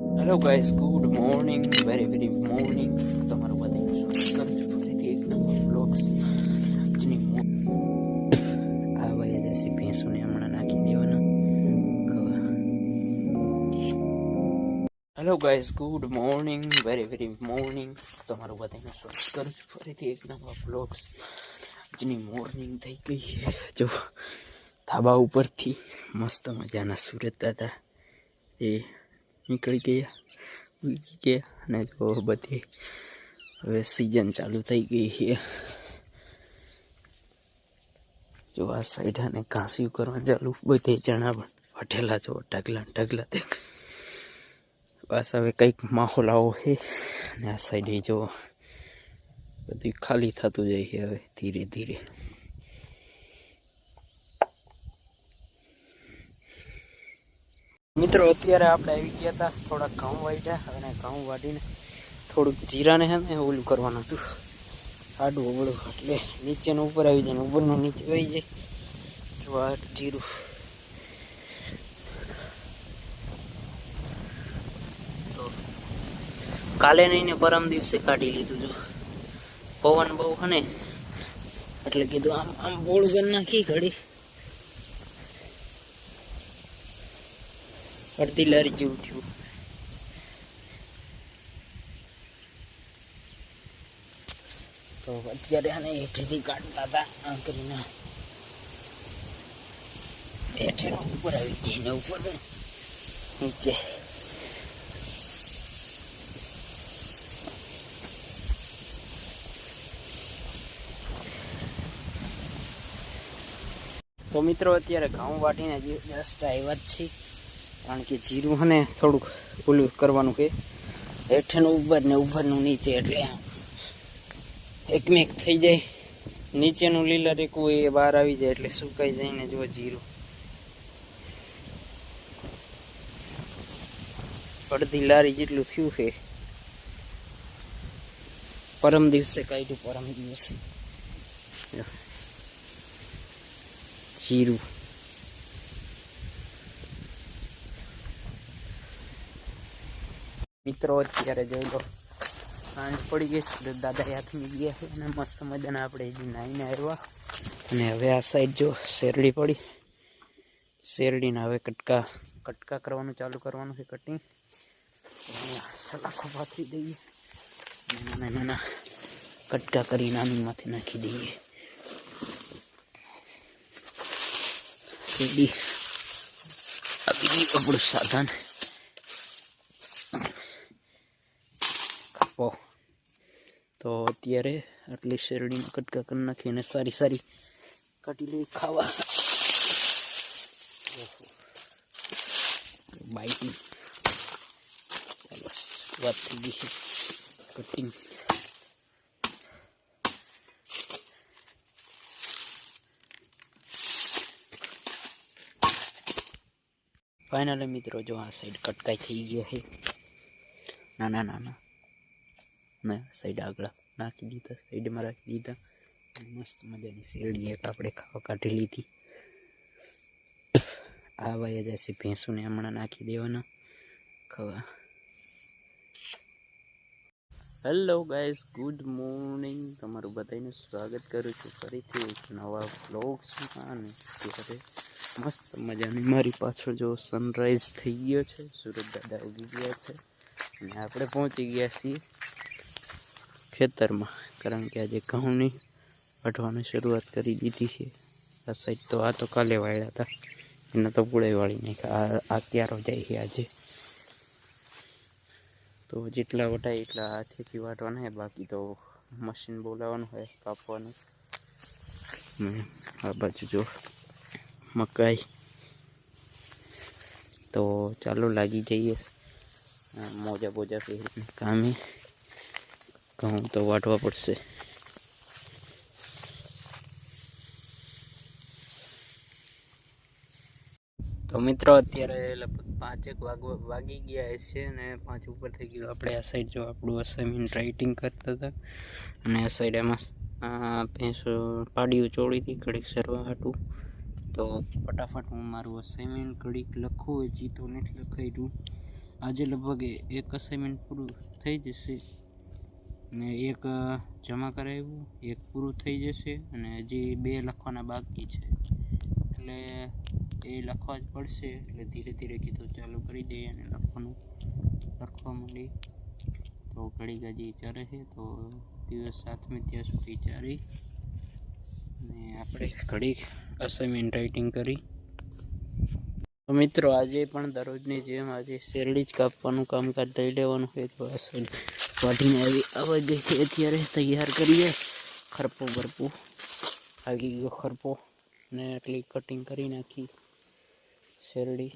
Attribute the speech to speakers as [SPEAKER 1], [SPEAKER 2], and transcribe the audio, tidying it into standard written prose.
[SPEAKER 1] Hello guys, good morning, very morning. તમારું બધાનું સ્વાગત કરું છું ફરીથી એક નવા બ્લોગ્સ. આજની આ ભાઈ જશે ભેંસોને હમણાં નાખી દેવાના ખવા. Hello guys, good morning, very morning. તમારું બધાનું સ્વાગત કરું છું ફરીથી એક નવા બ્લોગ્સ. આજની મોર્નિંગ થઈ ગઈ છે. જો ધાબા ઉપરથી મસ્ત મજાના સુરત દાદા એ નીકળી ગયા ઉગી ગયા. અને જો બધી હવે સિઝન ચાલુ થઈ ગઈ છે. જો આ સાઈડ અને ઘાસ્યું કરવા ચાલુ બધે ચણા પણ વઠેલા જો ઢગલા બસ હવે કંઈક માહોલ આવો છે. અને આ સાઈડે જો બધું ખાલી થતું જાય છે હવે ધીરે ધીરે. મિત્રો અત્યારે આપણે આવી ગયા હતા થોડાક ઘઉં વાઢ્યા અને ઘઉં વાઢીને થોડુંક જીરાને છે ને ઓલું કરવાનું હતું આડું ઓવળું, એટલે નીચેનું ઉપર આવી જાય ને ઉપરનું નીચે આવી જાય. જો આ જીરું તો કાલે નહીં ને પરમ દિવસે કાઢી લીધું. જો પવન બહુ હને એટલે કીધું આમ બોળ કરી નાખી ઘડી. અડધી લારી જેવું થયું. તો અત્યારે આને હેઠેથી કાઢતા હતા આમ કરીને હેઠે ઉપર આવી જઈને ઉપર નીચે. તો મિત્રો અત્યારે ઘઉં વાટીને જસ્ટ આવ્યા જ છે, કારણ કે જીરું હને થોડુંક ઓલું કરવાનું છે હેઠેનું ઉપર ને ઉપરનું નીચે, એટલે એકમેક થઈ જાય. નીચેનું લીલા રેકું એ બહાર આવી જાય એટલે સુકાઈ જાય ને જો જીરું અડધી લારી જેટલું થયું છે. પરમ દિવસે કાઢ્યું, પરમ દિવસે જીરું. મિત્રો અત્યારે જોઈ લો સાંજ પડી ગઈ. સુરત દાદા હાથમી ગયા છે અને મસ્ત મજાના આપણે હજી નાહીને આવ્યા. અને હવે આ સાઈડ જો શેરડી પડી, શેરડીના હવે કટકા કરવાનું ચાલુ કરવાનું છે, કટિંગ. સલાખો પાથરી દઈએ, નાના કટકા કરી નાનીમાંથી નાખી દઈએ. શેરડી આ બીજી આપણું સાધન કાપો. તો અત્યારે આટલી શેરડીના કટકા કરી નાખી અને સારી કાઢી લઈ ખાવા. બાઈકની ચાલો વાત થઈ ગઈ છે કટિંગ. ફાઇનલી મિત્રો જો આ સાઈડ કટકાઈ થઈ ગયા છે, નાના ને સાઈડ આગળ નાખી દીધા, સાઈડમાં રાખી દીધા. મસ્ત મજાની શેરડી એક આપણે ખાવા કાઢી લીધી. આ ભાઈ જશે ભેંસોને હમણાં નાખી દેવાના ખાવા. Hello guys, good morning. તમારું બધાનું સ્વાગત કરું છું ફરીથી એક નવા બ્લોગ્સમાં. અને અત્યારે મસ્ત મજાની મારી પાછળ જો સનરાઈઝ થઈ ગયો છે, સુરત દાદા ઉગી ગયા છે અને આપણે પહોંચી ગયા છીએ ખેતરમાં, કારણ કે આજે ઘઉંની વાઢવાની શરૂઆત કરી દીધી છે. આ સાઈડ તો આ તો કાલે વાળ્યા હતા, એના તો પૂળે વાળી નાખ્યા. આ ક્યારો જાય છે આજે, તો જેટલા વટાય એટલા હાથેથી વાટવાના હોય, બાકી તો મશીન બોલાવવાનું હોય કાપવાનું. આ બાજુ જો મકાઈ. તો ચાલો લાગી જઈએ મોજા પહેરીને કામે. ઘઉં તો વાટવા પડશે. તો મિત્રો અત્યારે લગભગ 5 વાગી ગયા છે ને 5 ઉપર થઈ ગયું. આપણે આ સાઈડ જો આપણું અસાઇનમેન્ટ રાઇટિંગ કરતા હતા અને આ સાઈડ એમાં ભેંસો પાડીઓ ચોળી હતી ઘડીક સરવા હાટું. તો ફટાફટ હું મારું અસાઇનમેન્ટ ઘડીક લખું, હજી તો નથી લખાયું. આજે લગભગ એક અસાઇનમેન્ટ પૂરું થઈ જશે ને એક જમા કરાવ્યું, એક પૂરું થઈ જશે અને હજી 2 લખવાના બાકી છે, એટલે એ લખવા જ પડશે. એટલે ધીરે ધીરે કીધું ચાલુ કરી દઈએ અને લખવા માંડી. તો ઘડી ગાજી ચાલે છે, તો દિવસ 7મી ત્યાં સુધી ચાલી અને આપણે ઘડી અસાઇનમેન્ટ રાઇટિંગ કરી. તો મિત્રો આજે પણ દરરોજની જેમ આજે શેરડી જ કાપવાનું કામકાજ લઈ લેવાનું હોય. તો વાઢીને આવી ગઈ છે, અત્યારે તૈયાર કરીએ. ખરપો બરપો આવી ગયો ખરપો ને એટલી કટિંગ કરી નાખી શેરડી.